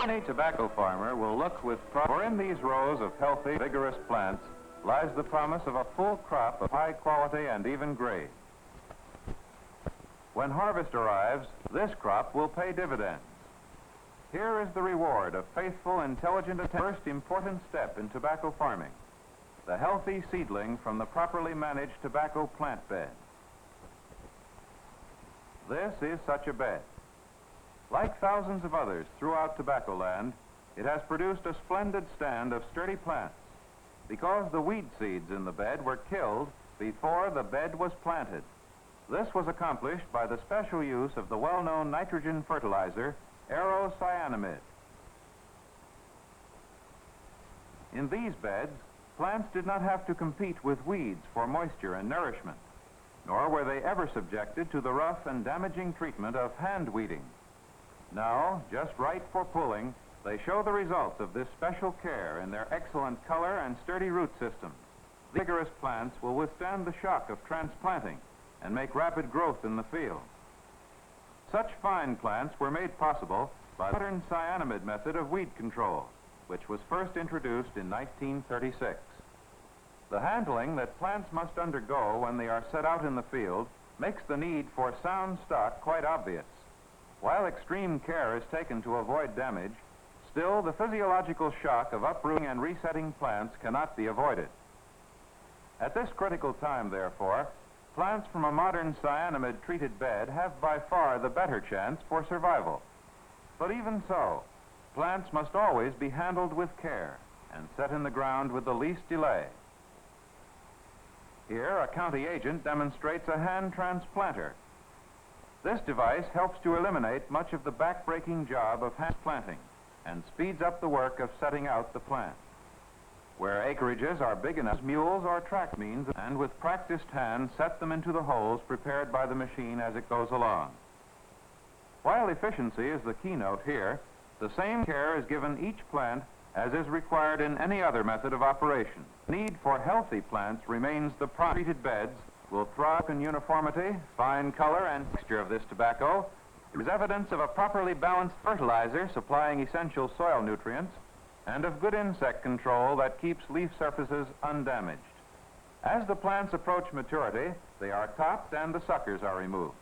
Any tobacco farmer will look with pride, for in these rows of healthy, vigorous plants lies the promise of a full crop of high quality and even grade. When harvest arrives, this crop will pay dividends. Here is the reward of faithful, intelligent attention. First important step in tobacco farming, the healthy seedling from the properly managed tobacco plant bed. This is such a bed. Like thousands of others throughout tobacco land, it has produced a splendid stand of sturdy plants because the weed seeds in the bed were killed before the bed was planted. This was accomplished by the special use of the well-known nitrogen fertilizer, Cyanamid. In these beds, plants did not have to compete with weeds for moisture and nourishment, nor were they ever subjected to the rough and damaging treatment of hand weeding. Now, just right for pulling, they show the results of this special care in their excellent color and sturdy root systems. The vigorous plants will withstand the shock of transplanting and make rapid growth in the field. Such fine plants were made possible by the modern Cyanamid method of weed control, which was first introduced in 1936. The handling that plants must undergo when they are set out in the field makes the need for sound stock quite obvious. While extreme care is taken to avoid damage, still the physiological shock of uprooting and resetting plants cannot be avoided. At this critical time, therefore, plants from a modern cyanamid-treated bed have by far the better chance for survival. But even so, plants must always be handled with care and set in the ground with the least delay. Here, a county agent demonstrates a hand transplanter. This device helps to eliminate much of the back-breaking job of hand planting and speeds up the work of setting out the plant. Where acreages are big enough, mules or track means, and with practiced hands set them into the holes prepared by the machine as it goes along. While efficiency is the keynote here, the same care is given each plant as is required in any other method of operation. The need for healthy plants remains the prime. Treated beds will thrive in uniformity, fine color, and texture of this tobacco is evidence of a properly balanced fertilizer supplying essential soil nutrients and of good insect control that keeps leaf surfaces undamaged. As the plants approach maturity, they are topped and the suckers are removed.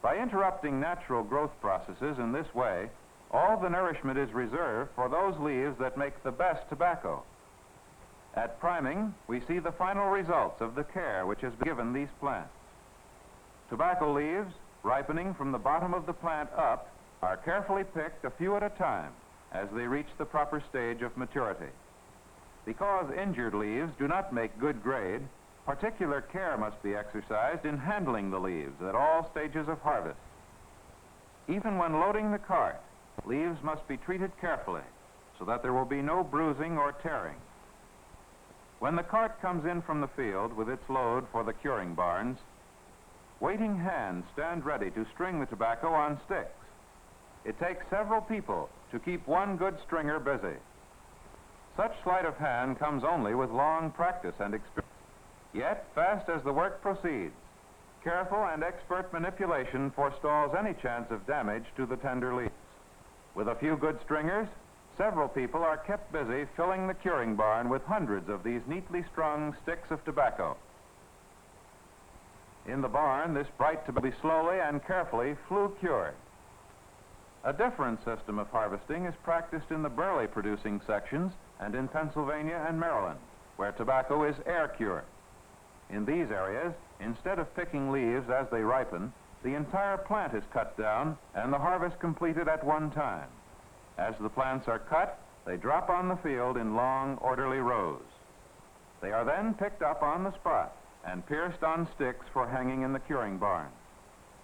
By interrupting natural growth processes in this way, all the nourishment is reserved for those leaves that make the best tobacco. At priming, we see the final results of the care which has been given these plants. Tobacco leaves, ripening from the bottom of the plant up, are carefully picked a few at a time as they reach the proper stage of maturity. Because injured leaves do not make good grade, particular care must be exercised in handling the leaves at all stages of harvest. Even when loading the cart, leaves must be treated carefully so that there will be no bruising or tearing. When the cart comes in from the field with its load for the curing barns, waiting hands stand ready to string the tobacco on sticks. It takes several people to keep one good stringer busy. Such sleight of hand comes only with long practice and experience. Yet, fast as the work proceeds, careful and expert manipulation forestalls any chance of damage to the tender leaves. With a few good stringers, several people are kept busy filling the curing barn with hundreds of these neatly strung sticks of tobacco. In the barn, this bright tobacco will be slowly and carefully flue cured. A different system of harvesting is practiced in the burley-producing sections and in Pennsylvania and Maryland, where tobacco is air cured. In these areas, instead of picking leaves as they ripen, the entire plant is cut down and the harvest completed at one time. As the plants are cut, they drop on the field in long, orderly rows. They are then picked up on the spot and pierced on sticks for hanging in the curing barn.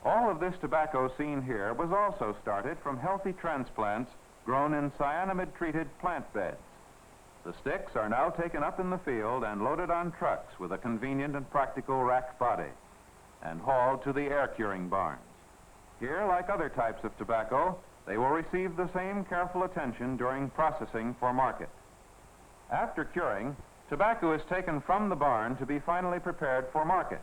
All of this tobacco seen here was also started from healthy transplants grown in cyanamid-treated plant beds. The sticks are now taken up in the field and loaded on trucks with a convenient and practical rack body and hauled to the air curing barns. Here, like other types of tobacco, they will receive the same careful attention during processing for market. After curing, tobacco is taken from the barn to be finally prepared for market.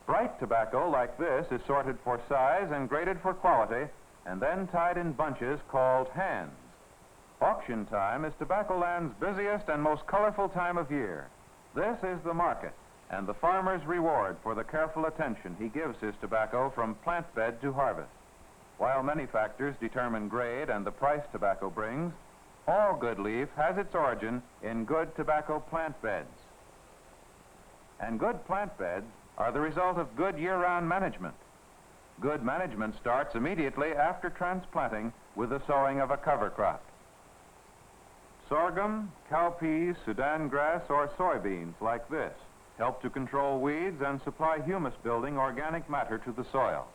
Bright tobacco like this is sorted for size and graded for quality and then tied in bunches called hands Auction time is tobacco land's busiest and most colorful time of year. This is the market and the farmer's reward for the careful attention he gives his tobacco from plant bed to harvest. While many factors determine grade and the price tobacco brings, all good leaf has its origin in good tobacco plant beds. And good plant beds are the result of good year-round management. Good management starts immediately after transplanting with the sowing of a cover crop. Sorghum, cowpeas, Sudan grass, or soybeans like this help to control weeds and supply humus-building organic matter to the soil.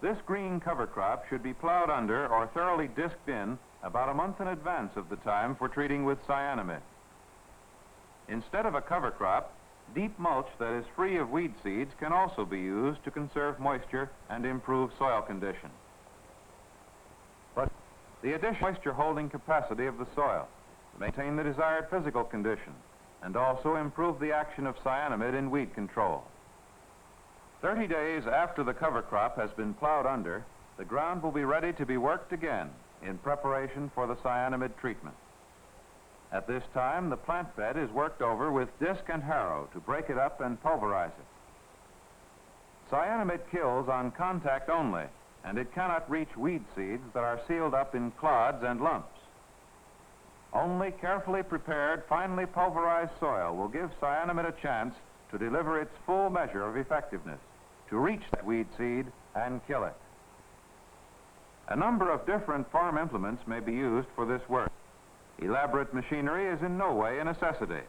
This green cover crop should be plowed under or thoroughly disked in about a month in advance of the time for treating with cyanamid. Instead of a cover crop, deep mulch that is free of weed seeds can also be used to conserve moisture and improve soil condition. But the additional moisture-holding capacity of the soil to maintain the desired physical condition and also improve the action of cyanamid in weed control. 30 days after the cover crop has been plowed under, the ground will be ready to be worked again in preparation for the cyanamid treatment. At this time, the plant bed is worked over with disc and harrow to break it up and pulverize it. Cyanamid kills on contact only, and it cannot reach weed seeds that are sealed up in clods and lumps. Only carefully prepared, finely pulverized soil will give cyanamid a chance to deliver its full measure of effectiveness, to reach that weed seed and kill it. A number of different farm implements may be used for this work. Elaborate machinery is in no way a necessity,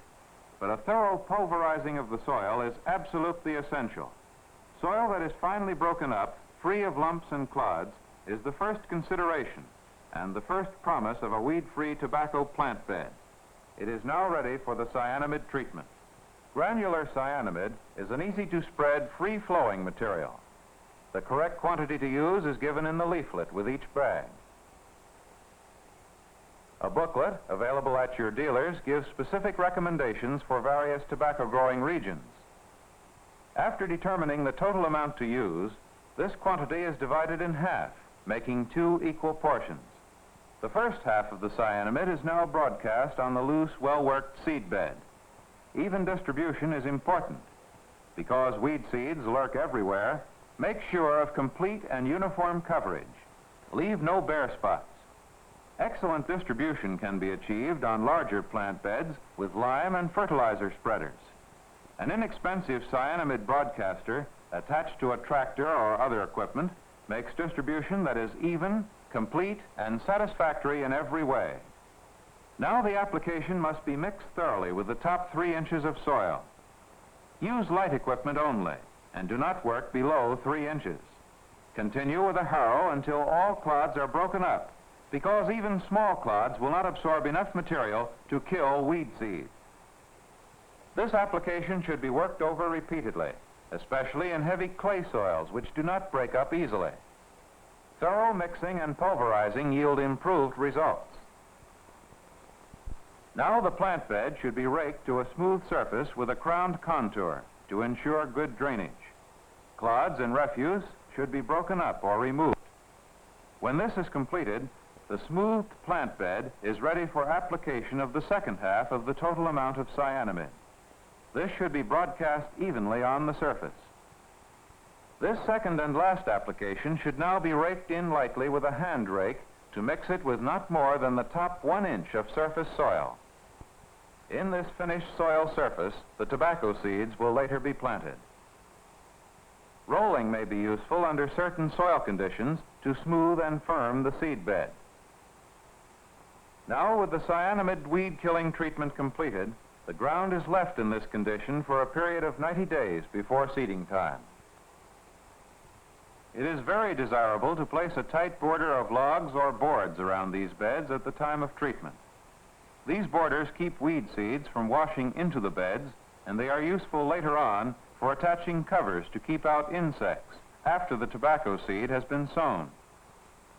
but a thorough pulverizing of the soil is absolutely essential. Soil that is finely broken up, free of lumps and clods, is the first consideration and the first promise of a weed-free tobacco plant bed. It is now ready for the cyanamid treatment. Granular cyanamid is an easy-to-spread, free-flowing material. The correct quantity to use is given in the leaflet with each bag. A booklet available at your dealers gives specific recommendations for various tobacco-growing regions. After determining the total amount to use, this quantity is divided in half, making 2 equal portions. The first half of the cyanamid is now broadcast on the loose, well-worked seed bed. Even distribution is important. Because weed seeds lurk everywhere, make sure of complete and uniform coverage. Leave no bare spots. Excellent distribution can be achieved on larger plant beds with lime and fertilizer spreaders. An inexpensive cyanamid broadcaster attached to a tractor or other equipment makes distribution that is even, complete, and satisfactory in every way. Now the application must be mixed thoroughly with the top 3 inches of soil. Use light equipment only, and do not work below 3 inches. Continue with a harrow until all clods are broken up, because even small clods will not absorb enough material to kill weed seeds. This application should be worked over repeatedly, especially in heavy clay soils which do not break up easily. Thorough mixing and pulverizing yield improved results. Now the plant bed should be raked to a smooth surface with a crowned contour to ensure good drainage. Clods and refuse should be broken up or removed. When this is completed, the smoothed plant bed is ready for application of the second half of the total amount of cyanamid. This should be broadcast evenly on the surface. This second and last application should now be raked in lightly with a hand rake to mix it with not more than the top 1 inch of surface soil. In this finished soil surface, the tobacco seeds will later be planted. Rolling may be useful under certain soil conditions to smooth and firm the seed bed. Now, with the cyanamid weed-killing treatment completed, the ground is left in this condition for a period of 90 days before seeding time. It is very desirable to place a tight border of logs or boards around these beds at the time of treatment. These borders keep weed seeds from washing into the beds, and they are useful later on for attaching covers to keep out insects after the tobacco seed has been sown.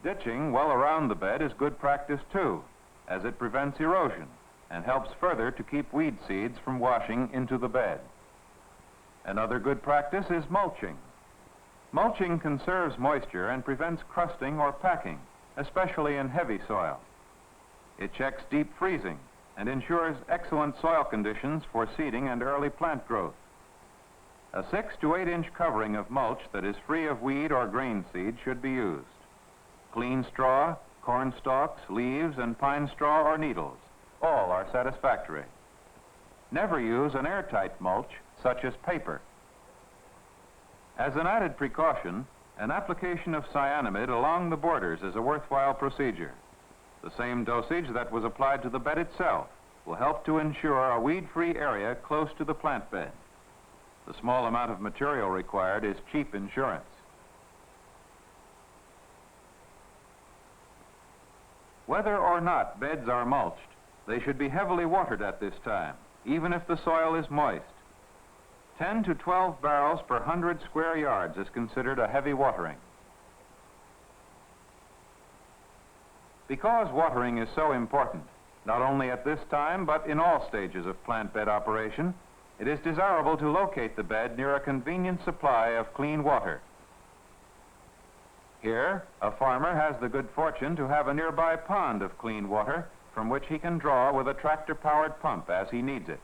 Ditching well around the bed is good practice too, as it prevents erosion and helps further to keep weed seeds from washing into the bed. Another good practice is mulching. Mulching conserves moisture and prevents crusting or packing, especially in heavy soil. It checks deep freezing and ensures excellent soil conditions for seeding and early plant growth. A 6 to 8 inch covering of mulch that is free of weed or grain seed should be used. Clean straw, corn stalks, leaves, and pine straw or needles, all are satisfactory. Never use an airtight mulch, such as paper. As an added precaution, an application of cyanamid along the borders is a worthwhile procedure. The same dosage that was applied to the bed itself will help to ensure a weed-free area close to the plant bed. The small amount of material required is cheap insurance. Whether or not beds are mulched, they should be heavily watered at this time, even if the soil is moist. 10 to 12 barrels per 100 square yards is considered a heavy watering. Because watering is so important, not only at this time but in all stages of plant bed operation, it is desirable to locate the bed near a convenient supply of clean water. Here, a farmer has the good fortune to have a nearby pond of clean water from which he can draw with a tractor-powered pump as he needs it.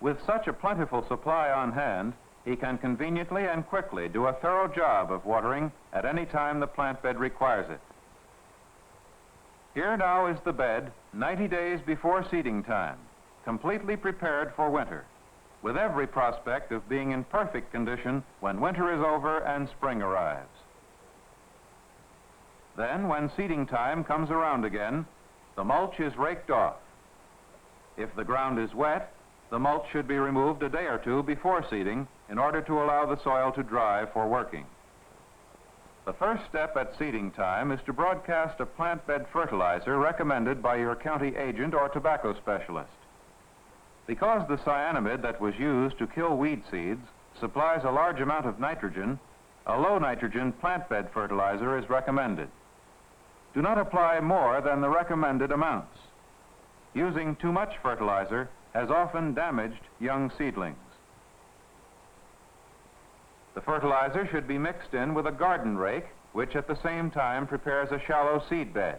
With such a plentiful supply on hand, he can conveniently and quickly do a thorough job of watering at any time the plant bed requires it. Here now is the bed 90 days before seeding time, completely prepared for winter, with every prospect of being in perfect condition when winter is over and spring arrives. Then, when seeding time comes around again, the mulch is raked off. If the ground is wet, the mulch should be removed a day or two before seeding in order to allow the soil to dry for working. The first step at seeding time is to broadcast a plant bed fertilizer recommended by your county agent or tobacco specialist. Because the cyanamid that was used to kill weed seeds supplies a large amount of nitrogen, a low nitrogen plant bed fertilizer is recommended. Do not apply more than the recommended amounts. Using too much fertilizer has often damaged young seedlings. The fertilizer should be mixed in with a garden rake, which at the same time prepares a shallow seed bed.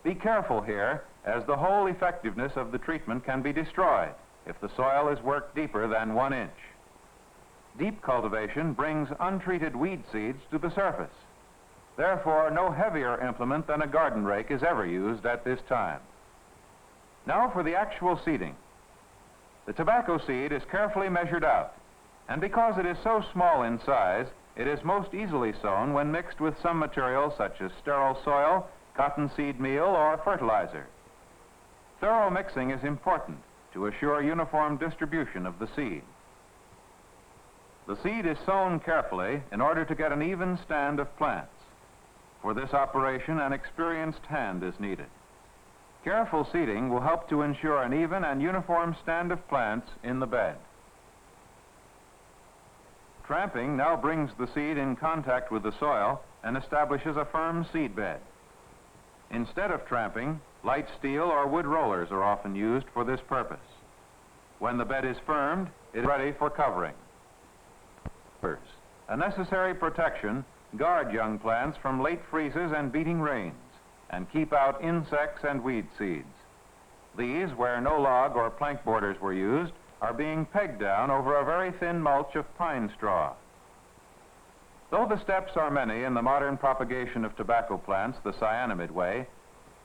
Be careful here, as the whole effectiveness of the treatment can be destroyed if the soil is worked deeper than 1 inch. Deep cultivation brings untreated weed seeds to the surface. Therefore, no heavier implement than a garden rake is ever used at this time. Now for the actual seeding. The tobacco seed is carefully measured out, and because it is so small in size, it is most easily sown when mixed with some material such as sterile soil, cottonseed meal, or fertilizer. Thorough mixing is important to assure uniform distribution of the seed. The seed is sown carefully in order to get an even stand of plants. For this operation, an experienced hand is needed. Careful seeding will help to ensure an even and uniform stand of plants in the bed. Tramping now brings the seed in contact with the soil and establishes a firm seed bed. Instead of tramping, light steel or wood rollers are often used for this purpose. When the bed is firmed, it is ready for covering. A necessary protection, guard young plants from late freezes and beating rains, and keep out insects and weed seeds. These, where no log or plank borders were used, are being pegged down over a very thin mulch of pine straw. Though the steps are many in the modern propagation of tobacco plants the cyanamid way,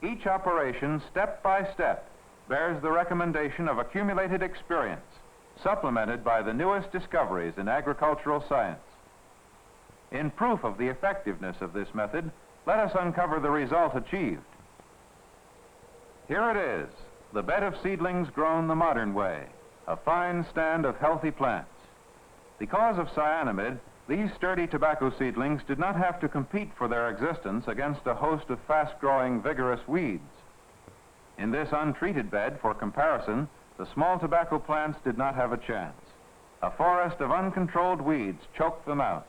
each operation, step by step, bears the recommendation of accumulated experience, supplemented by the newest discoveries in agricultural science. In proof of the effectiveness of this method, let us uncover the result achieved. Here it is, the bed of seedlings grown the modern way, a fine stand of healthy plants. Because of cyanamid, these sturdy tobacco seedlings did not have to compete for their existence against a host of fast-growing, vigorous weeds. In this untreated bed, for comparison, the small tobacco plants did not have a chance. A forest of uncontrolled weeds choked them out.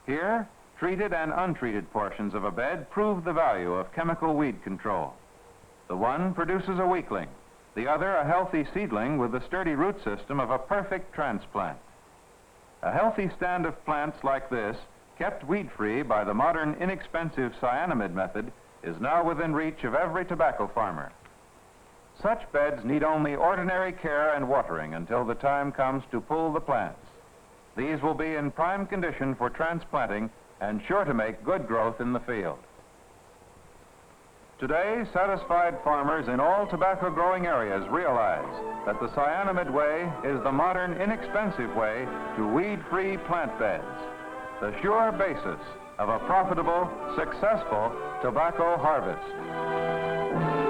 Here, treated and untreated portions of a bed prove the value of chemical weed control. The one produces a weakling, the other a healthy seedling with the sturdy root system of a perfect transplant. A healthy stand of plants like this, kept weed-free by the modern inexpensive cyanamid method, is now within reach of every tobacco farmer. Such beds need only ordinary care and watering until the time comes to pull the plants. These will be in prime condition for transplanting and sure to make good growth in the field. Today, satisfied farmers in all tobacco-growing areas realize that the Cyanamid way is the modern, inexpensive way to weed-free plant beds, the sure basis of a profitable, successful tobacco harvest.